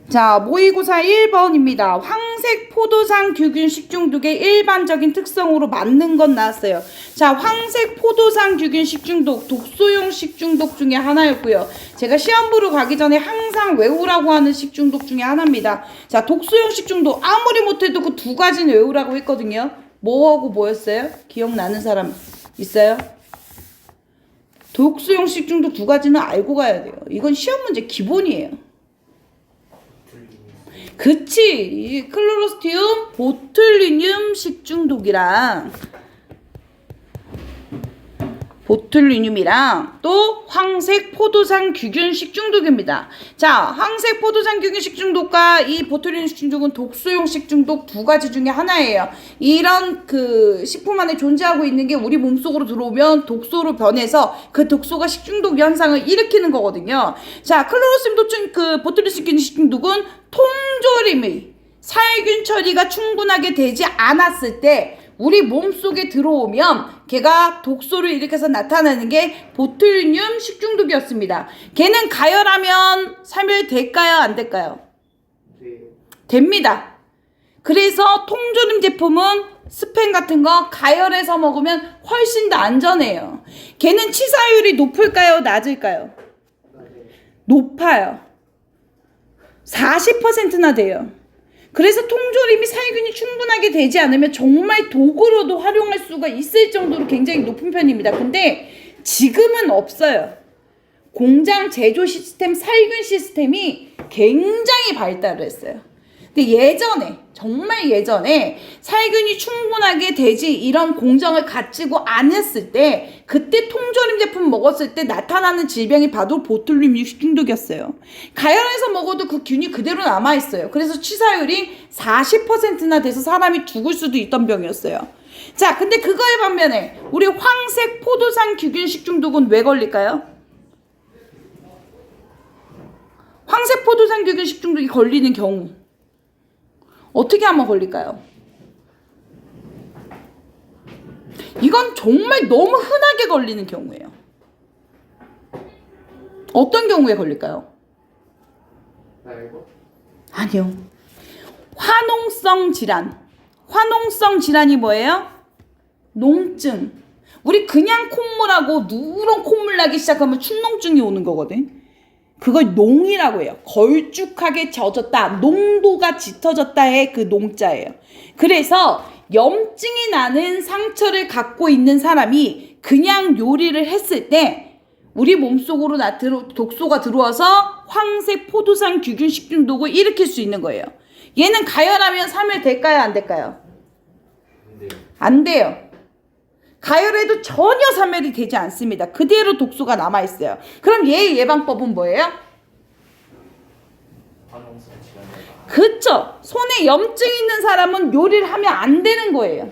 자, 모의고사 1번입니다. 황색 포도상 규균 식중독의 일반적인 특성으로 맞는 건 나왔어요. 자, 황색 포도상 규균 식중독, 독소용 식중독 중에 하나였고요. 제가 시험 보러 가기 전에 항상 외우라고 하는 식중독 중에 하나입니다. 자, 독소용 식중독 아무리 못해도 그 두 가지는 외우라고 했거든요. 뭐하고 뭐였어요? 기억나는 사람 있어요? 독소용 식중독 두 가지는 알고 가야 돼요. 이건 시험 문제 기본이에요. 그치, 이 클로로스티움 보툴리늄 식중독이랑 보툴리늄이랑 또 황색 포도상 규균 식중독입니다. 자, 황색 포도상 규균 식중독과 이 보툴리늄 식중독은 독소용 식중독 두 가지 중에 하나예요. 이런 그 식품 안에 존재하고 있는 게 우리 몸속으로 들어오면 독소로 변해서 그 독소가 식중독 현상을 일으키는 거거든요. 자, 클로로스티움 도충 그 보툴리늄 규균 식중독은 통조림의 살균 처리가 충분하게 되지 않았을 때 우리 몸속에 들어오면 걔가 독소를 일으켜서 나타나는 게 보툴리늄 식중독이었습니다. 걔는 가열하면 사멸될까요? 안 될까요? 네. 됩니다. 그래서 통조림 제품은 스팸 같은 거 가열해서 먹으면 훨씬 더 안전해요. 걔는 치사율이 높을까요? 낮을까요? 높아요. 40%나 돼요. 그래서 통조림이 살균이 충분하게 되지 않으면 정말 독으로도 활용할 수가 있을 정도로 굉장히 높은 편입니다. 근데 지금은 없어요. 공장 제조 시스템, 살균 시스템이 굉장히 발달을 했어요. 근데 예전에, 정말 예전에 살균이 충분하게 되지 이런 공정을 갖추고 안 했을 때 그때 통조림 제품 먹었을 때 나타나는 질병이 바로 보툴리늄 식중독이었어요. 가열해서 먹어도 그 균이 그대로 남아있어요. 그래서 치사율이 40%나 돼서 사람이 죽을 수도 있던 병이었어요. 자, 근데 그거에 반면에 우리 황색 포도상 규균 식중독은 왜 걸릴까요? 황색 포도상 규균 식중독이 걸리는 경우 어떻게 하면 걸릴까요? 이건 정말 너무 흔하게 걸리는 경우예요. 어떤 경우에 걸릴까요? 아니요. 화농성 질환. 화농성 질환이 뭐예요? 농증. 우리 그냥 콧물하고 누런 콧물 나기 시작하면 축농증이 오는 거거든. 그걸 농이라고 해요. 걸쭉하게 젖었다. 농도가 짙어졌다의 그 농자예요. 그래서 염증이 나는 상처를 갖고 있는 사람이 그냥 요리를 했을 때 우리 몸속으로 독소가 들어와서 황색 포도상 규균 식중독을 일으킬 수 있는 거예요. 얘는 가열하면 사멸될까요? 안 될까요? 안 돼요. 가열해도 전혀 사멸이 되지 않습니다. 그대로 독소가 남아있어요. 그럼 얘의 예방법은 뭐예요? 그쵸. 손에 염증 있는 사람은 요리를 하면 안 되는 거예요.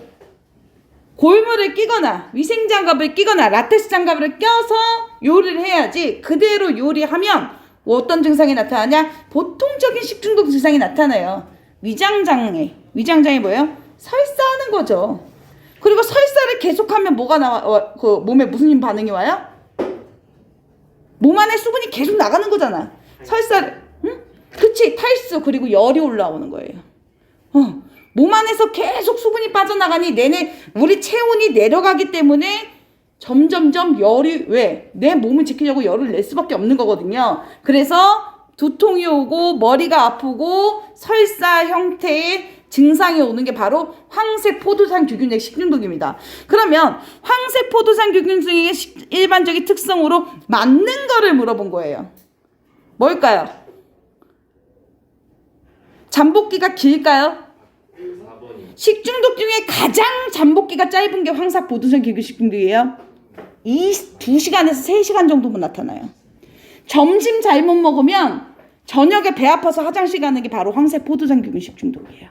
골무를 끼거나 위생장갑을 끼거나 라텍스 장갑을 껴서 요리를 해야지 그대로 요리하면 어떤 증상이 나타나냐? 보통적인 식중독 증상이 나타나요. 위장장애 뭐예요? 설사하는 거죠. 그리고 설사를 계속하면 뭐가 나와? 그 몸에 무슨 반응이 와요? 몸 안에 수분이 계속 나가는 거잖아. 설사를, 응? 그치? 탈수 그리고 열이 올라오는 거예요. 몸 안에서 계속 수분이 빠져나가니 내내 우리 체온이 내려가기 때문에 점점점 열이 왜? 내 몸을 지키려고 열을 낼 수밖에 없는 거거든요. 그래서 두통이 오고 머리가 아프고 설사 형태의 증상이 오는 게 바로 황색 포도상 규균 식중독입니다. 그러면 황색 포도상 규균의 일반적인 특성으로 맞는 거를 물어본 거예요. 뭘까요? 잠복기가 길까요? 4번이. 식중독 중에 가장 잠복기가 짧은 게 황색 포도상 규균 식중독이에요. 2시간에서 3시간 정도만 나타나요. 점심 잘못 먹으면 저녁에 배 아파서 화장실 가는 게 바로 황색 포도상 규균 식중독이에요.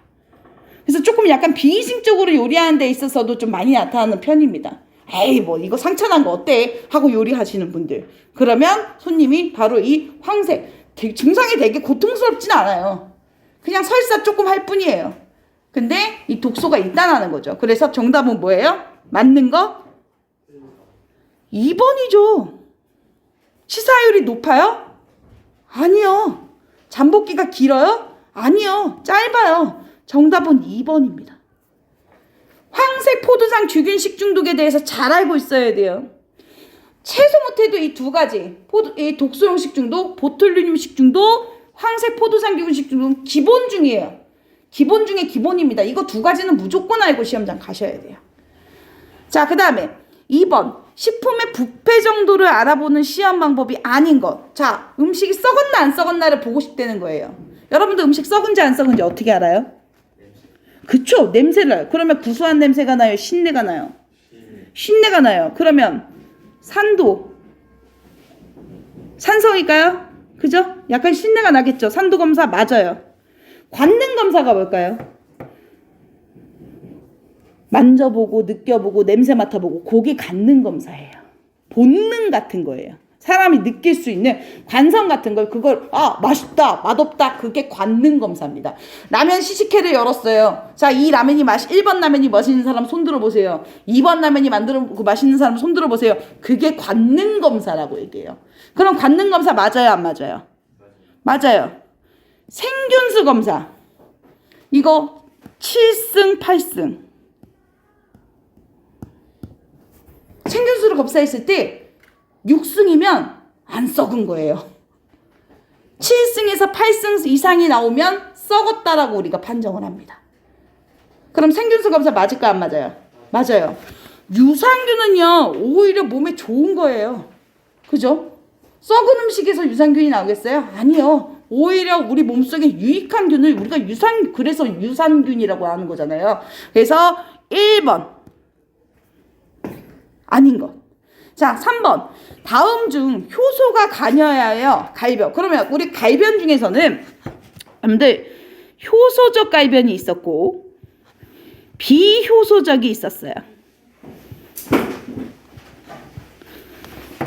그래서 조금 약간 비이식적으로 요리하는 데 있어서도 좀 많이 나타나는 편입니다. 에이 뭐 이거 상처 난 거 어때? 하고 요리하시는 분들. 그러면 손님이 바로 이 황색 증상이 되게 고통스럽진 않아요. 그냥 설사 조금 할 뿐이에요. 근데 이 독소가 일단하는 거죠. 그래서 정답은 뭐예요? 맞는 거? 2번이죠. 치사율이 높아요? 아니요. 잠복기가 길어요? 아니요. 짧아요. 정답은 2번입니다. 황색 포도당 주균 식중독에 대해서 잘 알고 있어야 돼요. 최소 못해도 이 두 가지, 이 독소용 식중독, 보툴리늄 식중독, 황색 포도상균 식중독 기본 중이에요. 기본 중에 기본입니다. 이거 두 가지는 무조건 알고 시험장 가셔야 돼요. 자, 그 다음에 2번 식품의 부패 정도를 알아보는 시험 방법이 아닌 것. 자, 음식이 썩었나 안 썩었나를 보고 싶다는 거예요. 여러분들 음식 썩은지 안 썩은지 어떻게 알아요? 그쵸? 냄새를 나요. 그러면 구수한 냄새가 나요? 신내가 나요? 신내가 나요. 그러면 산도 산성일까요? 그죠? 약간 신내가 나겠죠? 산도 검사 맞아요. 관능 검사가 뭘까요? 만져보고 느껴보고 냄새 맡아보고 그게 관능 검사예요. 본능 같은 거예요. 사람이 느낄 수 있는 관성 같은 걸 그걸 맛있다 맛없다 그게 관능 검사입니다. 라면 시식회를 열었어요. 자, 이 라면이 1번 라면이 맛있는 사람 손 들어보세요. 2번 라면이 맛있는 사람 손 들어보세요. 그게 관능 검사라고 얘기해요. 그럼 관능 검사 맞아요 안 맞아요? 맞아요. 생균수 검사 이거 7승 8승 생균수를 검사했을 때 6승이면 안 썩은 거예요. 7승에서 8승 이상이 나오면 썩었다라고 우리가 판정을 합니다. 그럼 생균수 검사 맞을까 안 맞아요? 맞아요. 유산균은요 오히려 몸에 좋은 거예요. 그죠? 썩은 음식에서 유산균이 나오겠어요? 아니요. 오히려 우리 몸속에 유익한 균을 우리가 그래서 유산균이라고 하는 거잖아요. 그래서 1번 아닌 것. 자, 3번. 다음 중 효소가 가녀야여 갈변. 그러면 우리 갈변 중에서는 여러분들 효소적 갈변이 있었고 비효소적이 있었어요.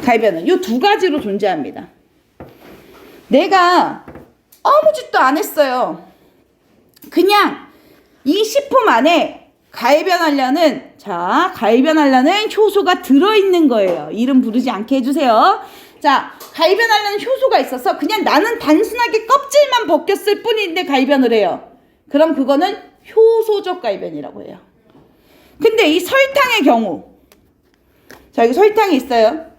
갈변은 이 두 가지로 존재합니다. 내가 아무 짓도 안 했어요. 그냥 이 식품 안에 갈변하려는 효소가 들어있는 거예요. 이름 부르지 않게 해주세요. 자, 갈변하려는 효소가 있어서 그냥 나는 단순하게 껍질만 벗겼을 뿐인데 갈변을 해요. 그럼 그거는 효소적 갈변이라고 해요. 근데 이 설탕의 경우, 자, 여기 설탕이 있어요.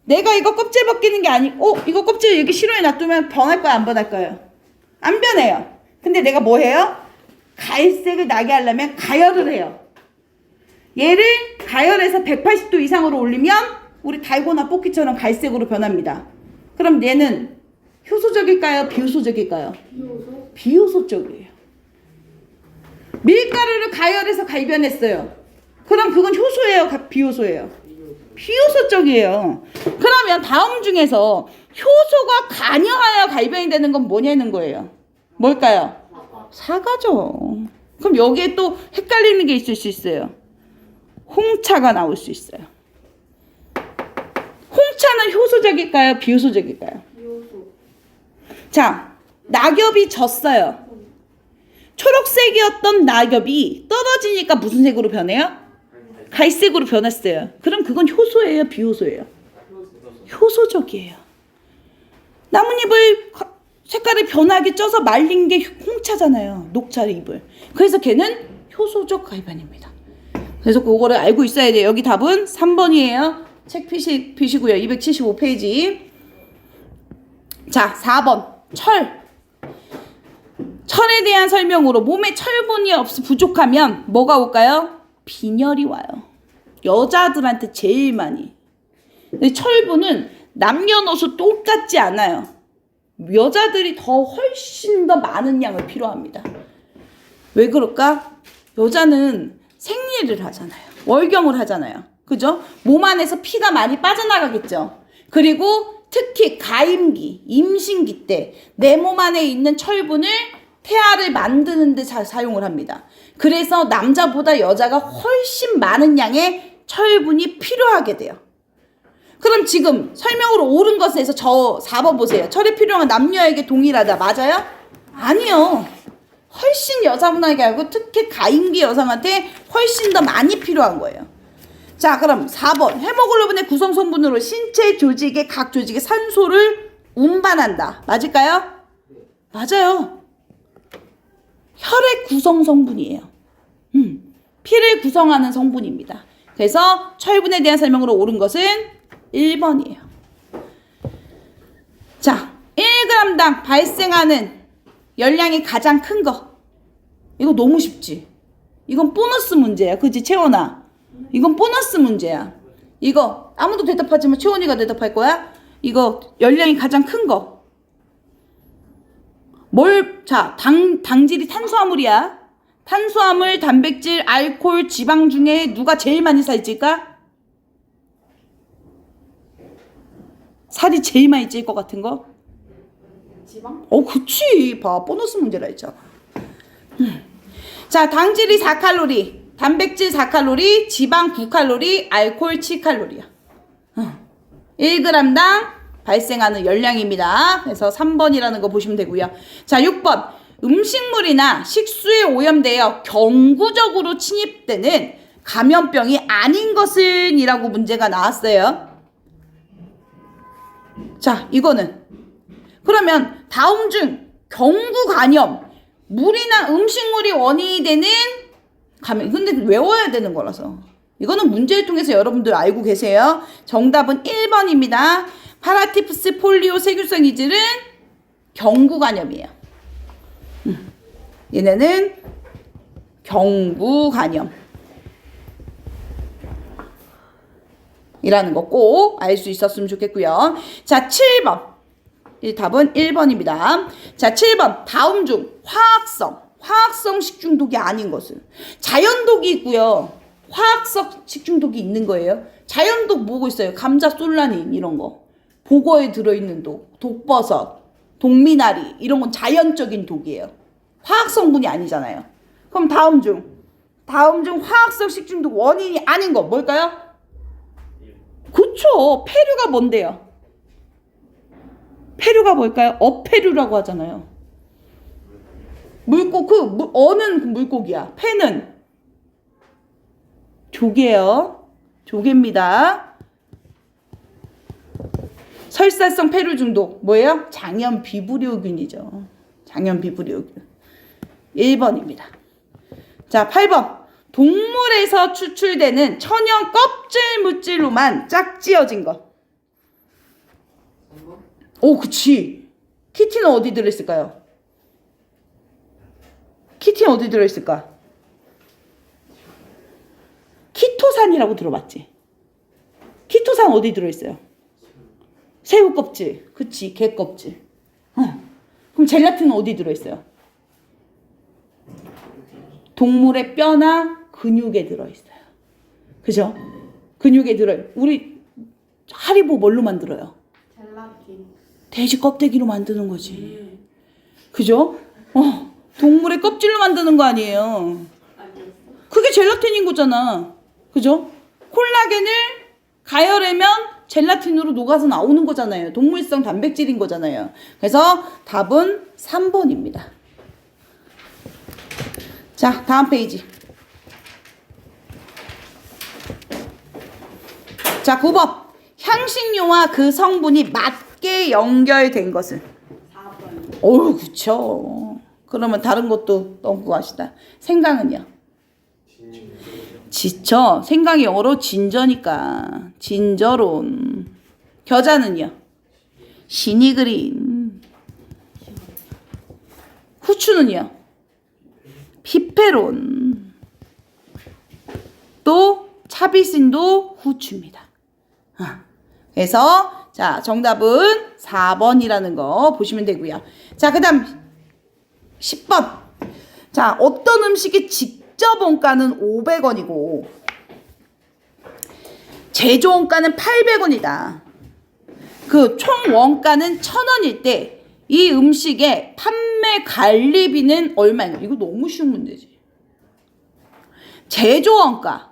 내가 이거 껍질 벗기는 게 이거 껍질 여기 실온에 놔두면 변할 거야 안 변할 거예요? 안 변해요. 근데 내가 뭐 해요? 갈색을 나게 하려면 가열을 해요. 얘를 가열해서 180도 이상으로 올리면 우리 달고나 볶기처럼 갈색으로 변합니다. 그럼 얘는 효소적일까요? 비효소적일까요? 비효소적이에요. 밀가루를 가열해서 갈변했어요. 그럼 그건 효소예요? 비효소예요? 비효소적이에요. 그러면 다음 중에서 효소가 관여하여 갈변이 되는 건 뭐냐는 거예요. 뭘까요? 사과죠. 그럼 여기에 또 헷갈리는 게 있을 수 있어요. 홍차가 나올 수 있어요. 홍차는 효소적일까요? 비효소적일까요? 효소. 자, 낙엽이 졌어요. 초록색이었던 낙엽이 떨어지니까 무슨 색으로 변해요? 갈색으로 변했어요. 그럼 그건 효소예요? 비효소예요? 효소적이에요. 나뭇잎을 색깔을 변하게 쪄서 말린 게 홍차잖아요. 녹차잎을. 그래서 걔는 효소적 갈변입니다. 그래서 그거를 알고 있어야 돼요. 여기 답은 3번이에요. 책 피시고요. 275페이지. 자, 4번. 철에 대한 설명으로 몸에 철분이 부족하면 뭐가 올까요? 빈혈이 와요. 여자들한테 제일 많이. 근데 철분은 남녀노소 똑같지 않아요. 여자들이 훨씬 더 많은 양을 필요합니다. 왜 그럴까? 여자는 생리를 하잖아요. 월경을 하잖아요. 그죠? 몸 안에서 피가 많이 빠져나가겠죠. 그리고 특히 가임기, 임신기 때 내 몸 안에 있는 철분을 태아를 만드는 데 사용을 합니다. 그래서 남자보다 여자가 훨씬 많은 양의 철분이 필요하게 돼요. 그럼 지금 설명으로 옳은 것에서 저 4번 보세요. 철이 필요한 남녀에게 동일하다. 맞아요? 아니요. 훨씬 여자분에게 알고 특히 가임기 여성한테 훨씬 더 많이 필요한 거예요. 자, 그럼 4번. 헤모글로빈의 구성 성분으로 신체 조직의 각 조직에 산소를 운반한다. 맞을까요? 맞아요. 혈액 구성 성분이에요. 피를 구성하는 성분입니다. 그래서 철분에 대한 설명으로 옳은 것은 1번이에요. 자, 1g당 발생하는 열량이 가장 큰 거. 이거 너무 쉽지? 이건 보너스 문제야. 그치, 채원아? 이건 보너스 문제야. 이거 아무도 대답하지만 채원이가 대답할 거야. 이거 열량이 가장 큰 거. 자, 당질이 탄수화물이야. 탄수화물, 단백질, 알코올, 지방 중에 누가 제일 많이 살찔까? 살이 제일 많이 찔 것 같은 거? 지방? 그치. 봐, 보너스 문제라 했잖아. 자, 당질이 4칼로리, 단백질 4칼로리, 지방 9칼로리, 알코올 7칼로리야. 1g당 발생하는 열량입니다. 그래서 3번이라는 거 보시면 되고요. 자, 6번. 음식물이나 식수에 오염되어 경구적으로 침입되는 감염병이 아닌 것은 이라고 문제가 나왔어요. 자, 이거는 그러면 다음 중 경구 감염, 물이나 음식물이 원인이 되는 감염. 근데 외워야 되는 거라서 이거는 문제를 통해서 여러분들 알고 계세요. 정답은 1번입니다. 파라티푸스, 폴리오, 세균성 이질은 경구 감염이에요. 얘네는 경구 감염 이라는 거 꼭 알 수 있었으면 좋겠고요. 자, 7번. 이 답은 1번입니다. 자, 7번. 다음 중 화학성 식중독이 아닌 것은. 자연독이 있고요. 화학성 식중독이 있는 거예요. 자연독 뭐고 있어요? 감자, 솔라닌 이런 거. 보거에 들어있는 독, 독버섯, 독미나리 이런 건 자연적인 독이에요. 화학 성분이 아니잖아요. 그럼 다음 중 화학성 식중독 원인이 아닌 거 뭘까요? 그쵸. 폐류가 뭔데요? 폐류가 뭘까요? 어폐류라고 하잖아요. 어는 물고기야. 폐는 조개요. 조개입니다. 설사성 폐류 중독 뭐예요? 장염 비브리오균이죠. 장염 비브리오균. 1번입니다. 자, 8번. 동물에서 추출되는 천연 껍질 물질로만 짝지어진 것. 그치. 키티는 어디 들어있을까요? 키티는 어디 들어있을까? 키토산이라고 들어봤지? 키토산 어디 들어있어요? 새우 껍질. 그치, 개 껍질. 그럼 젤라틴은 어디 들어있어요? 동물의 뼈나 근육에 들어있어요. 그죠? 근육에 우리 하리보 뭘로 만들어요? 젤라틴. 돼지 껍데기로 만드는 거지. 그죠? 동물의 껍질로 만드는 거 아니에요. 그게 젤라틴인 거잖아. 그죠? 콜라겐을 가열하면 젤라틴으로 녹아서 나오는 거잖아요. 동물성 단백질인 거잖아요. 그래서 답은 3번입니다. 자, 다음 페이지. 자, 9번. 향신료와 그 성분이 맞게 연결된 것은? 4번. 그쵸. 그러면 다른 것도 너무 구하시다. 생강은요? 지쳐. 생강이 영어로 진저니까. 진저론. 겨자는요? 시니그린. 후추는요? 피페론. 또 차비신도 후추입니다. 그래서 자, 정답은 4번이라는 거 보시면 되고요. 자, 그 다음 10번. 자, 어떤 음식의 직접 원가는 500원이고 제조 원가는 800원이다. 그 총 원가는 1000원일 때 이 음식의 판매 관리비는 얼마인가? 이거 너무 쉬운 문제지. 제조 원가.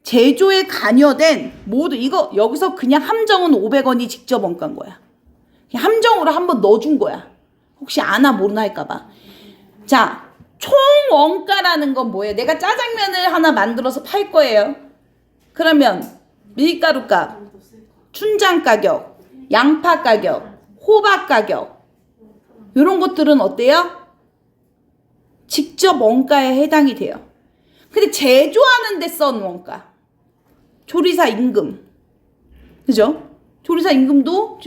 제조에 관여된 모두 이거 여기서 그냥 함정은 500원이 직접 원가인 거야. 그냥 함정으로 한번 넣어준 거야. 혹시 아나 모르나 할까봐. 자, 총 원가라는 건 뭐예요? 내가 짜장면을 하나 만들어서 팔 거예요. 그러면 밀가루값, 춘장 가격, 양파 가격, 호박 가격 이런 것들은 어때요? 직접 원가에 해당이 돼요. 근데 제조하는 데 쓴 원가, 조리사 임금, 그죠? 조리사 임금도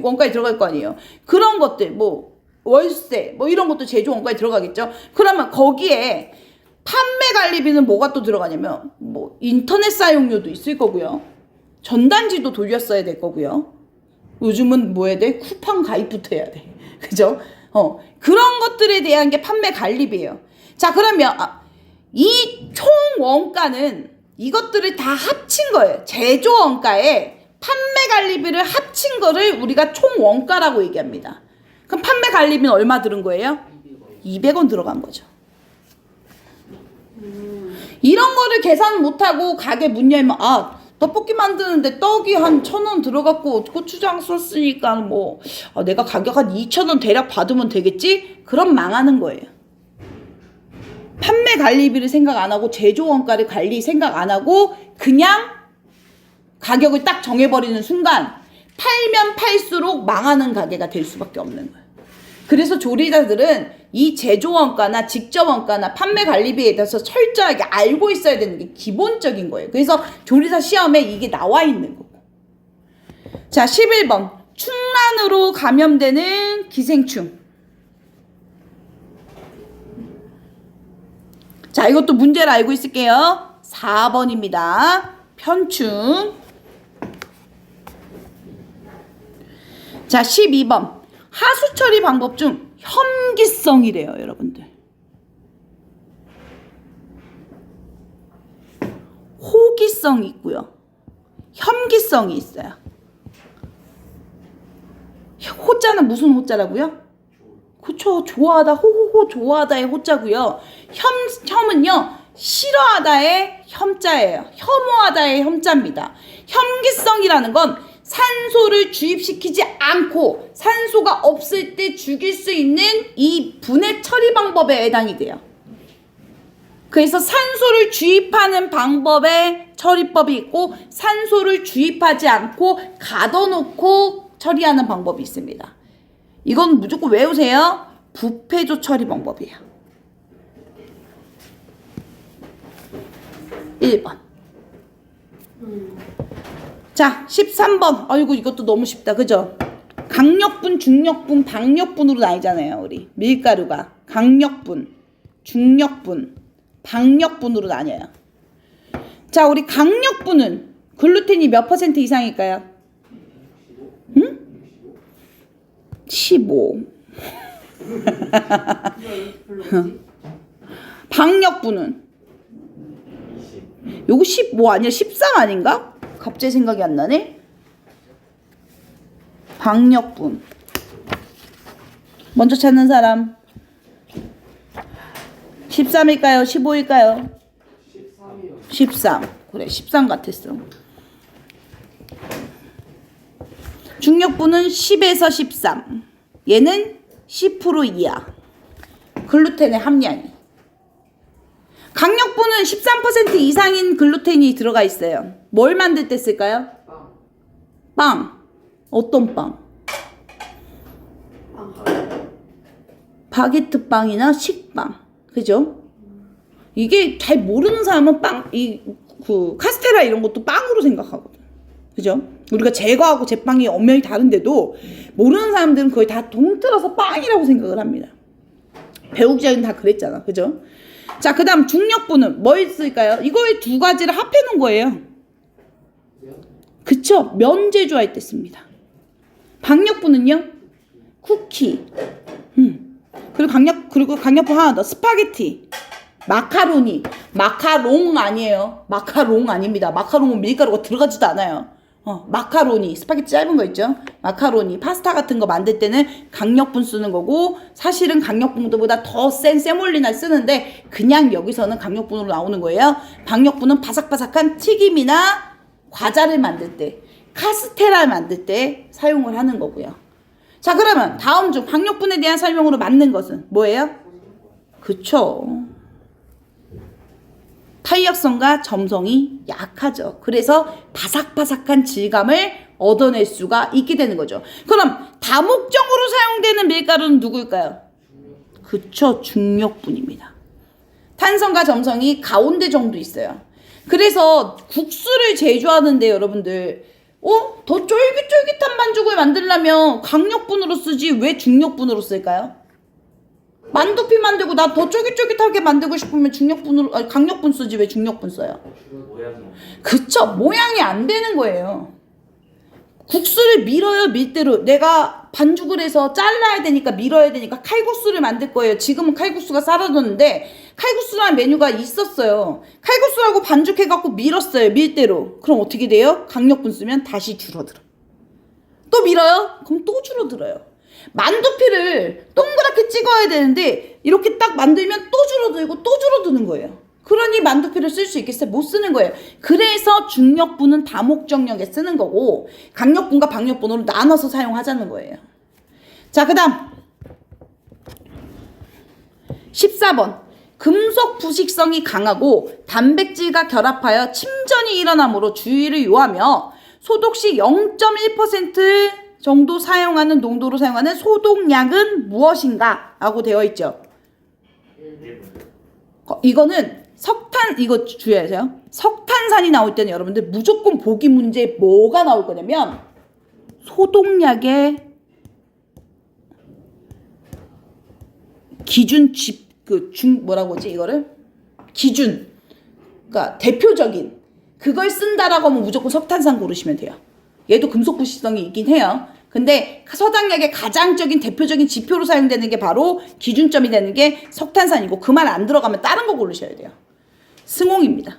원가에 들어갈 거 아니에요. 그런 것들 뭐 월세 뭐 이런 것도 제조 원가에 들어가겠죠. 그러면 거기에 판매 관리비는 뭐가 또 들어가냐면 뭐 인터넷 사용료도 있을 거고요. 전단지도 돌렸어야 될 거고요. 요즘은 뭐 해야 돼? 쿠팡 가입부터 해야 돼. 그죠? 그런 것들에 대한 게 판매 관리비예요. 자, 그러면 이 총 원가는 이것들을 다 합친 거예요. 제조 원가에 판매 관리비를 합친 거를 우리가 총 원가라고 얘기합니다. 그럼 판매 관리비는 얼마 들은 거예요? 200원 들어간 거죠. 이런 거를 계산 못하고 가게 문 열면 떡볶이 만드는데 떡이 한 1,000원 들어갔고 고추장 썼으니까 뭐 내가 가격 한 2,000원 대략 받으면 되겠지? 그럼 망하는 거예요. 판매 관리비를 생각 안 하고 제조 원가를 관리 생각 안 하고 그냥 가격을 딱 정해버리는 순간 팔면 팔수록 망하는 가게가 될 수밖에 없는 거예요. 그래서 조리사들은 이 제조 원가나 직접 원가나 판매 관리비에 대해서 철저하게 알고 있어야 되는 게 기본적인 거예요. 그래서 조리사 시험에 이게 나와 있는 거고. 자, 11번. 충란으로 감염되는 기생충. 자, 이것도 문제를 알고 있을게요. 4번입니다. 편충. 자, 12번. 하수 처리 방법 중 혐기성이래요, 여러분들. 호기성이 있고요. 혐기성이 있어요. 호자는 무슨 호자라고요? 그쵸, 좋아하다, 호호호 좋아하다의 호자고요. 혐은요, 싫어하다의 혐자예요. 혐오하다의 혐자입니다. 혐기성이라는 건 산소를 주입시키지 않고 산소가 없을 때 죽일 수 있는 이 분해 처리 방법에 해당이 돼요. 그래서 산소를 주입하는 방법의 처리법이 있고 산소를 주입하지 않고 가둬놓고 처리하는 방법이 있습니다. 이건 무조건 외우세요. 부패조 처리 방법이에요. 1번. 자, 13번. 아이고, 이것도 너무 쉽다. 그죠? 강력분, 중력분, 박력분으로 나뉘잖아요, 우리. 밀가루가. 강력분, 중력분, 박력분으로 나뉘어요. 자, 우리 강력분은 글루텐이 몇 퍼센트 이상일까요? 응? 15. 박력분은? 요거 15 아니야? 13 아닌가? 갑자기 생각이 안 나네. 박력분. 먼저 찾는 사람. 13일까요? 15일까요? 13이요. 13. 그래, 13 같았어. 중력분은 10에서 13. 얘는 10% 이하. 글루텐의 함량이. 강력분은 13% 이상인 글루텐이 들어가 있어요. 뭘 만들 때 쓸까요? 빵. 어떤 빵? 바게트 빵이나 식빵. 그죠? 이게 잘 모르는 사람은 카스테라 이런 것도 빵으로 생각하거든. 그죠? 우리가 제과하고 제빵이 엄연히 다른데도 모르는 사람들은 거의 다 동틀어서 빵이라고 생각을 합니다. 배우기 전에는 다 그랬잖아. 그죠? 자, 그 다음 중력분은 뭘 쓸까요? 이거의 두 가지를 합해 놓은 거예요. 그쵸? 면 제조할 때 씁니다. 박력분은요? 쿠키. 그리고 강력분 하나 더. 스파게티. 마카로니. 마카롱 아니에요. 마카롱 아닙니다. 마카롱은 밀가루가 들어가지도 않아요. 마카로니. 스파게티 짧은 거 있죠? 마카로니. 파스타 같은 거 만들 때는 강력분 쓰는 거고 사실은 강력분보다 더 센 세몰리나 쓰는데 그냥 여기서는 강력분으로 나오는 거예요. 박력분은 바삭바삭한 튀김이나 과자를 만들 때, 카스테라 만들 때 사용을 하는 거고요. 자, 그러면 다음 중 박력분에 대한 설명으로 맞는 것은 뭐예요? 그쵸. 탄력성과 점성이 약하죠. 그래서 바삭바삭한 질감을 얻어낼 수가 있게 되는 거죠. 그럼 다목적으로 사용되는 밀가루는 누구일까요? 그쵸, 중력분입니다. 탄성과 점성이 가운데 정도 있어요. 그래서 국수를 제조하는데 여러분들 더 쫄깃쫄깃한 반죽을 만들려면 강력분으로 쓰지 왜 중력분으로 쓸까요? 만두피 만들고 나 더 쫄깃쫄깃하게 만들고 싶으면 강력분 쓰지 왜 중력분 써요? 모양이 그쵸, 모양이 안 되는 거예요. 국수를 밀어요, 밀대로. 내가 반죽을 해서 잘라야 되니까 밀어야 되니까 칼국수를 만들 거예요. 지금은 칼국수가 사라졌는데 칼국수라는 메뉴가 있었어요. 칼국수라고 반죽해갖고 밀었어요, 밀대로. 그럼 어떻게 돼요? 강력분 쓰면 다시 줄어들어. 또 밀어요? 그럼 또 줄어들어요. 만두피를 동그랗게 찍어야 되는데 이렇게 딱 만들면 또 줄어들고 또 줄어드는 거예요. 그러니 만두피를 쓸 수 있겠어요? 못 쓰는 거예요. 그래서 중력분은 다목적력에 쓰는 거고 강력분과 박력분으로 나눠서 사용하자는 거예요. 자, 그 다음 14번 금속 부식성이 강하고 단백질과 결합하여 침전이 일어나므로 주의를 요하며 소독 시 0.1% 정도 사용하는 농도로 사용하는 소독약은 무엇인가? 라고 되어 있죠. 이거는 이거 주의하세요. 석탄산이 나올 때는 여러분들 무조건 보기 문제에 뭐가 나올 거냐면 소독약의 기준 뭐라고 하지 이거를? 기준. 그러니까 대표적인 그걸 쓴다라고 하면 무조건 석탄산 고르시면 돼요. 얘도 금속 부식성이 있긴 해요. 근데 서당약의 가장적인 대표적인 지표로 사용되는 게 바로 기준점이 되는 게 석탄산이고 그 말 안 들어가면 다른 거 고르셔야 돼요. 승홍입니다.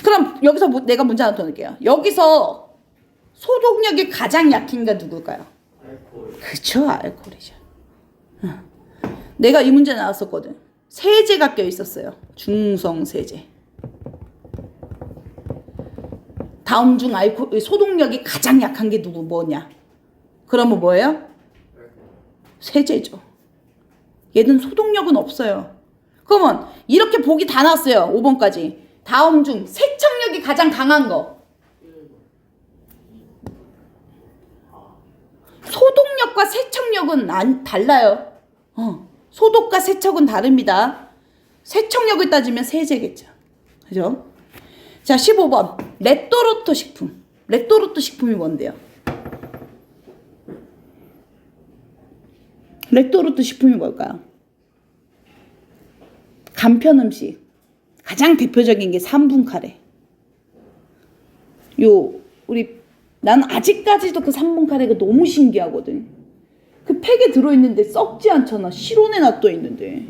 그럼 여기서 내가 문제 하나 더 넣을게요. 여기서 소독력이 가장 약한 게 누굴까요? 알코올. 그쵸, 알코올이죠. 내가 이 문제 나왔었거든. 세제가 껴 있었어요. 중성세제. 다음 중 소독력이 가장 약한 게 뭐냐? 그러면 뭐예요? 세제죠. 얘는 소독력은 없어요. 그러면 이렇게 보기 다 나왔어요. 5번까지. 다음 중 세척력이 가장 강한 거. 소독력과 세척력은 달라요. 소독과 세척은 다릅니다. 세척력을 따지면 세제겠죠. 그죠? 자, 15번. 레토르트 식품. 레토르트 식품이 뭔데요? 레토르트 식품이 뭘까요? 간편 음식. 가장 대표적인 게 3분 카레. 난 아직까지도 그 3분 카레가 너무 신기하거든. 그 팩에 들어있는데 썩지 않잖아. 실온에 놔둬 있는데.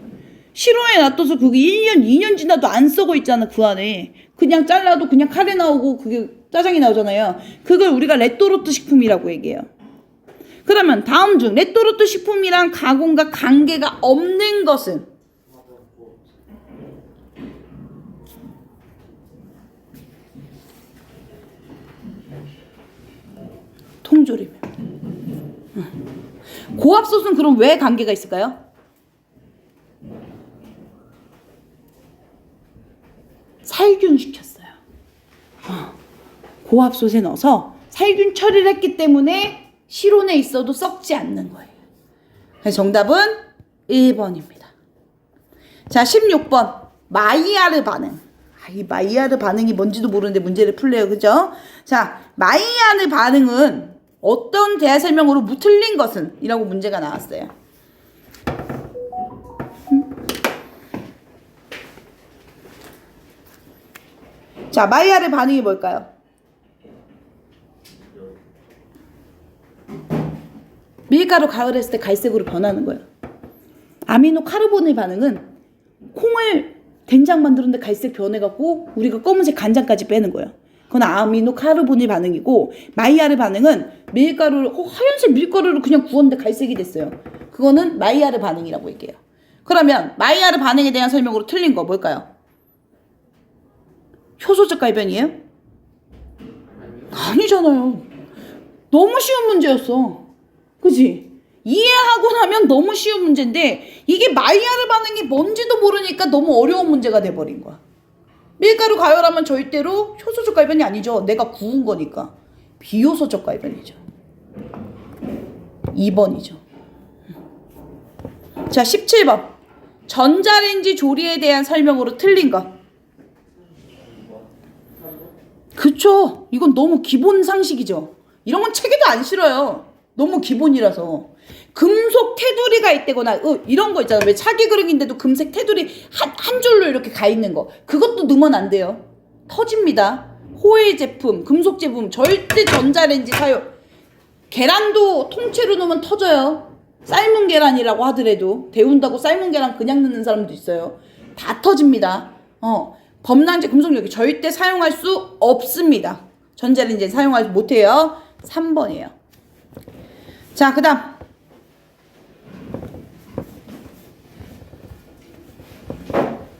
실온에 놔둬서 그게 1년, 2년 지나도 안 썩어 있잖아, 그 안에. 그냥 잘라도 그냥 카레 나오고 그게 짜장이 나오잖아요. 그걸 우리가 레토르트 식품이라고 얘기해요. 그러면 다음 중 레토르트 식품이랑 가공과 관계가 없는 것은? 통조림이요. 고압솥은 그럼 왜 관계가 있을까요? 살균시켰어요. 고압솥에 넣어서 살균 처리를 했기 때문에 실온에 있어도 썩지 않는 거예요. 그래서 정답은 1번입니다. 자, 16번 마이야르 반응. 이 마이야르 반응이 뭔지도 모르는데 문제를 풀래요. 그죠? 자, 마이야르 반응은 어떤 대화 설명으로 틀린 것은? 이라고 문제가 나왔어요. 자, 마이야르 반응이 뭘까요? 밀가루 가열했을 때 갈색으로 변하는 거예요. 아미노 카르보닐 반응은 콩을 된장 만드는데 갈색 변해갖고 우리가 검은색 간장까지 빼는 거예요. 그건 아미노 카르보닐 반응이고, 마이야르 반응은 하얀색 밀가루를 그냥 구웠는데 갈색이 됐어요. 그거는 마이야르 반응이라고 얘기해요. 그러면 마이야르 반응에 대한 설명으로 틀린 거 뭘까요? 효소적 갈변이에요? 아니잖아요. 너무 쉬운 문제였어. 그치? 이해하고 나면 너무 쉬운 문제인데 이게 마이야르 반응이 뭔지도 모르니까 너무 어려운 문제가 돼버린 거야. 밀가루 가열하면 절대로 효소적 갈변이 아니죠. 내가 구운 거니까. 비효소적 갈변이죠. 2번이죠. 자, 17번. 전자레인지 조리에 대한 설명으로 틀린 거. 그쵸? 이건 너무 기본 상식이죠. 이런 건 책에도 안 실어요. 너무 기본이라서. 금속 테두리가 있다거나 이런 거 있잖아. 왜 차기 그릇인데도 금색 테두리 한 줄로 이렇게 가 있는 거. 그것도 넣으면 안 돼요. 터집니다. 호일 제품, 금속 제품 절대 전자레인지 사용. 계란도 통째로 넣으면 터져요. 삶은 계란이라고 하더라도 데운다고 삶은 계란 그냥 넣는 사람도 있어요. 다 터집니다. 범람제 금속력이 절대 사용할 수 없습니다. 전자레인지 사용하지 못해요. 3번이에요. 자, 그 다음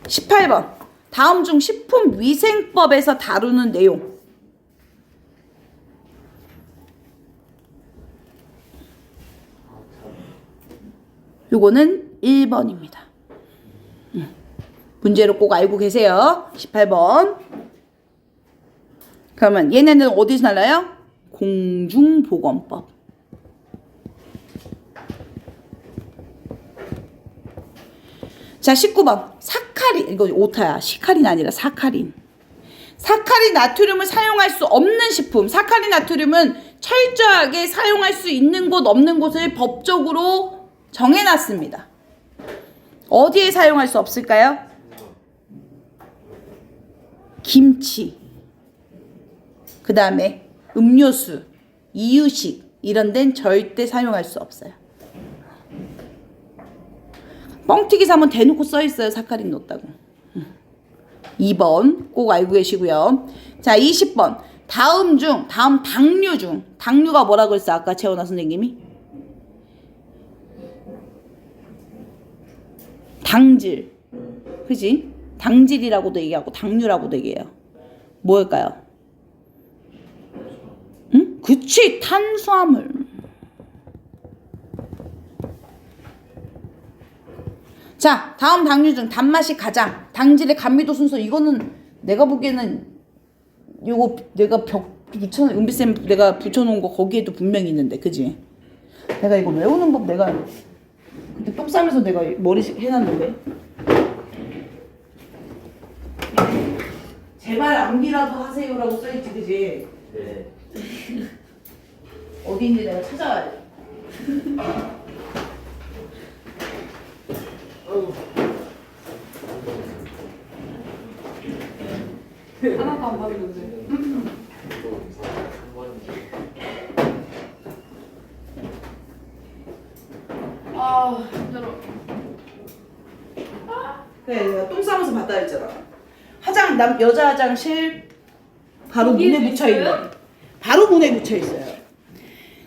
18번. 다음 중 식품위생법에서 다루는 내용. 요거는 1번입니다. 문제로 꼭 알고 계세요. 18번. 그러면 얘네는 어디서 나와요? 공중보건법. 자, 19번. 사카린. 이거 오타야. 시카린 아니라 사카린. 사카린 나트륨을 사용할 수 없는 식품. 사카린 나트륨은 철저하게 사용할 수 있는 곳 없는 곳을 법적으로 정해놨습니다. 어디에 사용할 수 없을까요? 김치, 그 다음에 음료수, 이유식 이런 데는 절대 사용할 수 없어요. 뻥튀기 사면 대놓고 써있어요. 사카린 넣었다고. 2번 꼭 알고 계시고요. 자, 20번. 다음 당류 중 당류가 뭐라고 했어? 아까 채원아 선생님이 당질, 그지? 당질이라고도 얘기하고 당류라고도 얘기해요. 뭐일까요? 응? 그치, 탄수화물. 자, 다음 당류 중 단맛이 가장, 당질의 감미도 순서. 이거는 내가 보기에는 요거 내가 은비쌤 내가 붙여놓은 거 거기에도 분명히 있는데, 그지? 내가 이거 외우는 법 내가 그때 똥 싸면서 내가 머리 해놨는데. 제발 암기라도 하세요라고 써있지, 그지? 네. 어디 있는지 내가 찾아와야 돼. 하나도 안 봤는데. 아, 힘들어. 그래, 내가 똥 싸면서 봤다 했잖아. 여자 화장실 바로 문에 붙여 있는. 바로 문에 붙여 있어요.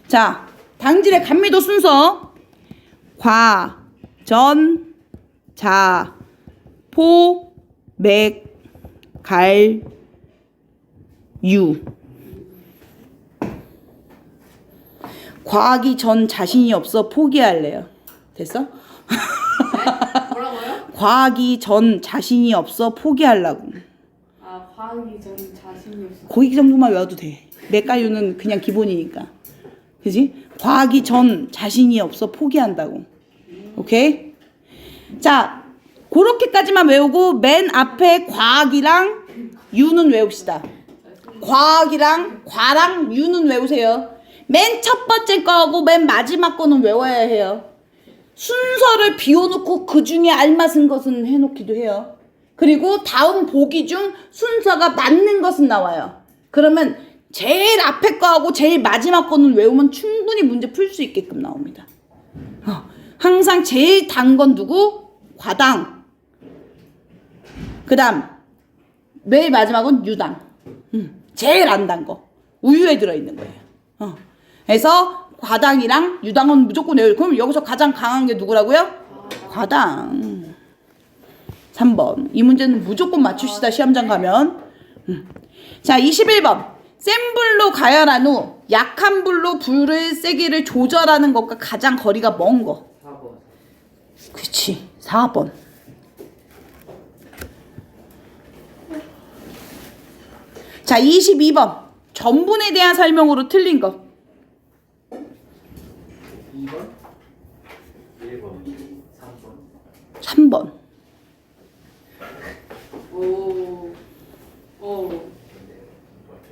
자, 당질의 감미도 순서. 과, 전, 자, 포, 맥, 갈, 유. 과하기 전 자신이 없어 포기할래요. 됐어? 뭐라고요? 과하기 전 자신이 없어 포기하려고. 아, 과하기 전 자신이 없어. 거기 정도만 외워도 돼. 맥가유는 그냥 기본이니까. 그지? 과하기 전 자신이 없어 포기한다고. 오케이? 자, 그렇게까지만 외우고 맨 앞에 과학이랑 유는 외웁시다. 과학이랑 과랑 유는 외우세요. 맨 첫 번째 거하고 맨 마지막 거는 외워야 해요. 순서를 비워놓고 그 중에 알맞은 것은 해놓기도 해요. 그리고 다음 보기 중 순서가 맞는 것은 나와요. 그러면 제일 앞에 거하고 제일 마지막 거는 외우면 충분히 문제 풀 수 있게끔 나옵니다. 항상 제일 단 건 누구? 과당. 그 다음 맨 마지막은 유당. 제일 안 단 거. 우유에 들어있는 거예요. 그래서 과당이랑 유당은 무조건 외워요. 그럼 여기서 가장 강한 게 누구라고요? 과당. 3번. 이 문제는 무조건 맞춥시다. 시험장 가면. 자, 21번. 센 불로 가열한 후 약한 불로 불의 세기를 조절하는 것과 가장 거리가 먼 거. 4번. 그치, 4번. 자, 22번. 전분에 대한 설명으로 틀린 거. 2번. 1번. 3번. 3번. 오. 오.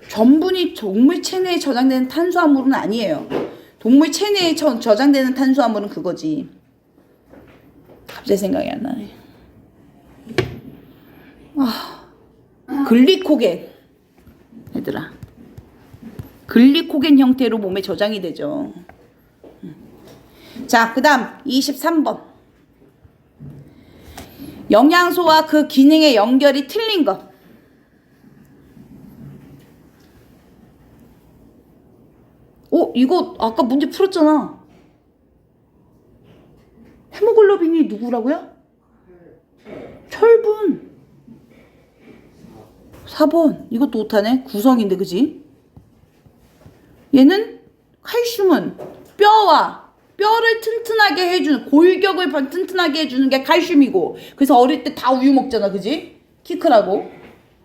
전분이 동물 체내에 저장되는 탄수화물은 아니에요. 동물 체내에 저장되는 탄수화물은 그거지. 갑자기 생각이 안 나네. 글리코겐. 얘들아. 글리코겐 형태로 몸에 저장이 되죠. 자, 그 다음 23번. 영양소와 그 기능의 연결이 틀린 것. 이거 아까 문제 풀었잖아. 헤모글로빈이 누구라고요? 철분. 4번. 이것도 오타네. 구성인데, 그지? 얘는 칼슘은 뼈를 튼튼하게 해주는, 골격을 튼튼하게 해주는 게 칼슘이고, 그래서 어릴 때 다 우유 먹잖아, 그지? 키 크라고.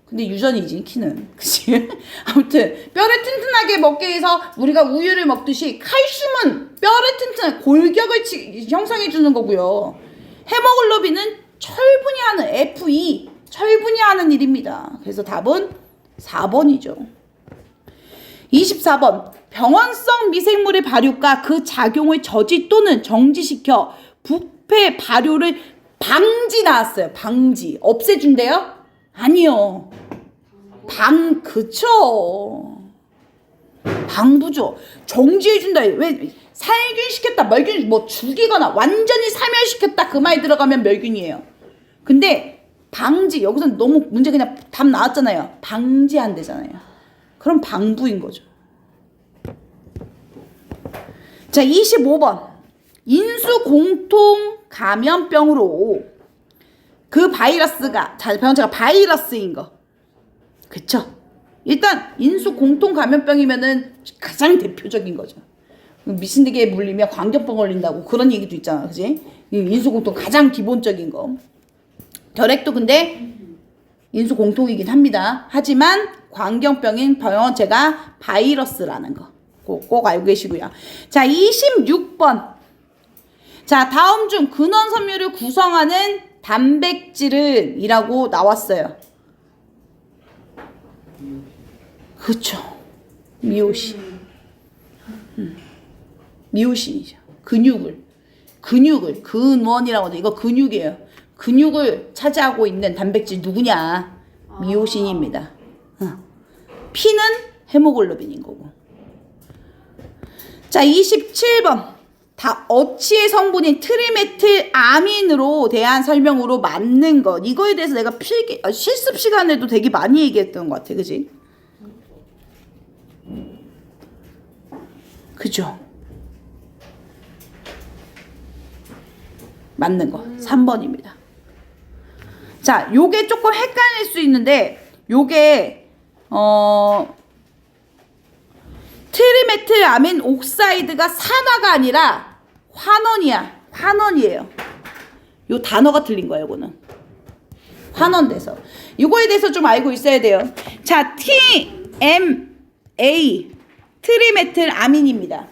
근데 유전이지, 키는. 그치? 아무튼 뼈를 튼튼하게 먹기 위해서 우리가 우유를 먹듯이 칼슘은 뼈를 튼튼하게 골격을 형성해 주는 거고요. 헤모글로빈은 철분이 하는 Fe, 철분이 하는 일입니다. 그래서 답은 4번이죠. 24번. 병원성 미생물의 발효가 그 작용을 저지 또는 정지시켜 부패 발효를 방지 나왔어요. 방지. 없애준대요? 아니요. 그쵸. 방부죠. 정지해준다. 왜, 살균시켰다, 멸균, 뭐 죽이거나 완전히 사멸시켰다. 그 말 들어가면 멸균이에요. 근데 방지, 여기서는 너무 문제 그냥 답 나왔잖아요. 방지한대잖아요. 그럼 방부인 거죠. 자, 25번. 인수공통 감염병으로 그 바이러스가, 병원체가 바이러스인 거. 그쵸? 일단 인수공통 감염병이면은 가장 대표적인 거죠. 미신에게 물리면 광견병 걸린다고 그런 얘기도 있잖아. 그지? 인수공통 가장 기본적인 거. 결핵도 근데 인수공통이긴 합니다. 하지만 광견병인 병원체가 바이러스라는 거. 꼭 알고 계시고요. 자, 26번. 자, 다음 중 근원 섬유를 구성하는 단백질은 이라고 나왔어요. 그쵸. 미오신. 미오신이죠. 근육을 근원이라고 하죠. 이거 근육이에요. 근육을 차지하고 있는 단백질 누구냐? 미오신입니다. 피는 헤모글로빈인 거고. 자, 27번. 어치의 성분인 트리메틸 아민으로 대한 설명으로 맞는 것. 이거에 대해서 내가 실습 시간에도 되게 많이 얘기했던 것 같아. 그지? 그죠? 맞는 거. 3번입니다. 자, 요게 조금 헷갈릴 수 있는데, 요게, 트리메틸 아민 옥사이드가 산화가 아니라 환원이에요. 요 단어가 틀린 거예요, 이거는. 환원돼서. 이거에 대해서 좀 알고 있어야 돼요. 자, TMA, 트리메틸 아민입니다.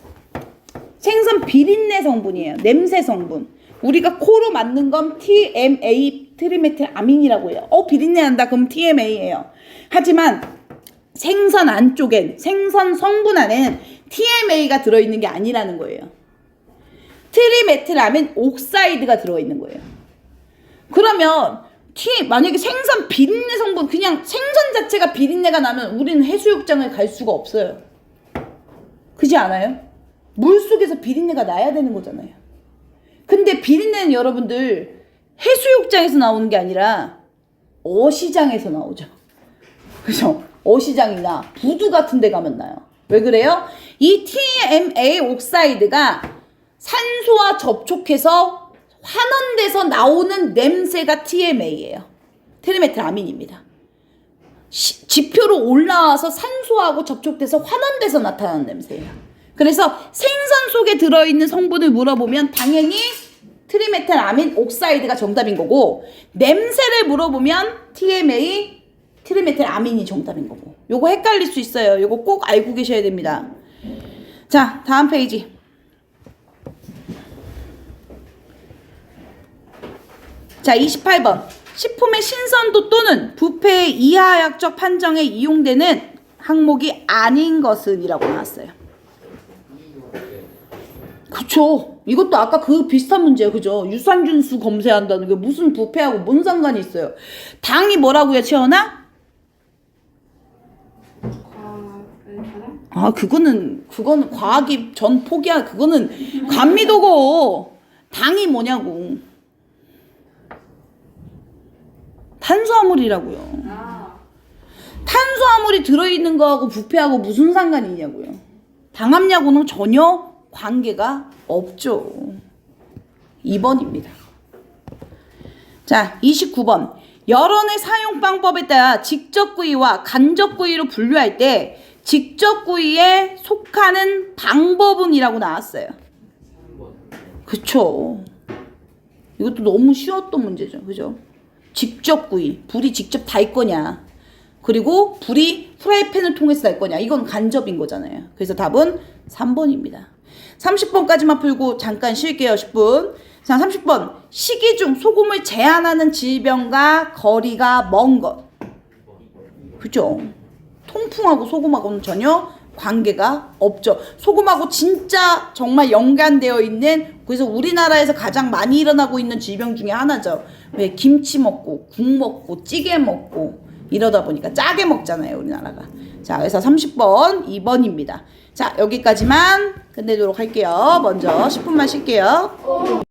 생선 비린내 성분이에요. 냄새 성분. 우리가 코로 맡는 건 TMA, 트리메틸 아민이라고 해요. 비린내 난다. 그럼 TMA예요. 하지만 생선 안쪽엔, 생선 성분 안에는 TMA가 들어있는 게 아니라는 거예요. 트리메틸아민 옥사이드가 들어있는 거예요. 그러면 만약에 생선 비린내 성분, 그냥 생선 자체가 비린내가 나면 우리는 해수욕장을 갈 수가 없어요. 그렇지 않아요? 물속에서 비린내가 나야 되는 거잖아요. 근데 비린내는 여러분들 해수욕장에서 나오는 게 아니라 어시장에서 나오죠. 그죠? 어시장이나 부두 같은 데 가면 나요. 왜 그래요? 이 TMA 옥사이드가 산소와 접촉해서 환원돼서 나오는 냄새가 TMA예요. 트리메틸아민입니다. 지표로 올라와서 산소하고 접촉돼서 환원돼서 나타나는 냄새예요. 그래서 생선 속에 들어있는 성분을 물어보면 당연히 트리메탄아민 옥사이드가 정답인 거고, 냄새를 물어보면 TMA 트리메탄아민이 정답인 거고. 요거 헷갈릴 수 있어요. 요거 꼭 알고 계셔야 됩니다. 자, 다음 페이지. 자, 28번. 식품의 신선도 또는 부패의 이하학적 판정에 이용되는 항목이 아닌 것은 이라고 나왔어요. 그쵸. 이것도 아까 그 비슷한 문제예요. 그죠? 유산균수 검사한다는 게 무슨 부패하고 뭔 상관이 있어요. 당이 뭐라고요, 채연아? 아, 그거는 과학이 전 포기야. 그거는 감미도고. 당이 뭐냐고. 탄수화물이라고요. 아. 탄수화물이 들어있는 거하고 부패하고 무슨 상관이 있냐고요. 당함냐고는 전혀 관계가 없죠. 2번입니다. 자, 29번. 여론의 사용 방법에 따라 직접구의와 간접구의로 분류할 때 직접구의에 속하는 방법은 이라고 나왔어요. 3번. 그쵸. 이것도 너무 쉬웠던 문제죠. 그죠? 직접구이. 불이 직접 달 거냐. 그리고 불이 프라이팬을 통해서 달 거냐. 이건 간접인 거잖아요. 그래서 답은 3번입니다. 30번까지만 풀고 잠깐 쉴게요. 10분. 자, 30번. 식이 중 소금을 제한하는 질병과 거리가 먼 것. 그죠? 통풍하고 소금하고는 전혀 관계가 없죠. 소금하고 진짜 정말 연관되어 있는, 그래서 우리나라에서 가장 많이 일어나고 있는 질병 중에 하나죠. 왜? 김치 먹고 국 먹고 찌개 먹고 이러다 보니까 짜게 먹잖아요, 우리나라가. 자, 그래서 30번 2번입니다. 자, 여기까지만 끝내도록 할게요. 먼저 10분만 쉴게요.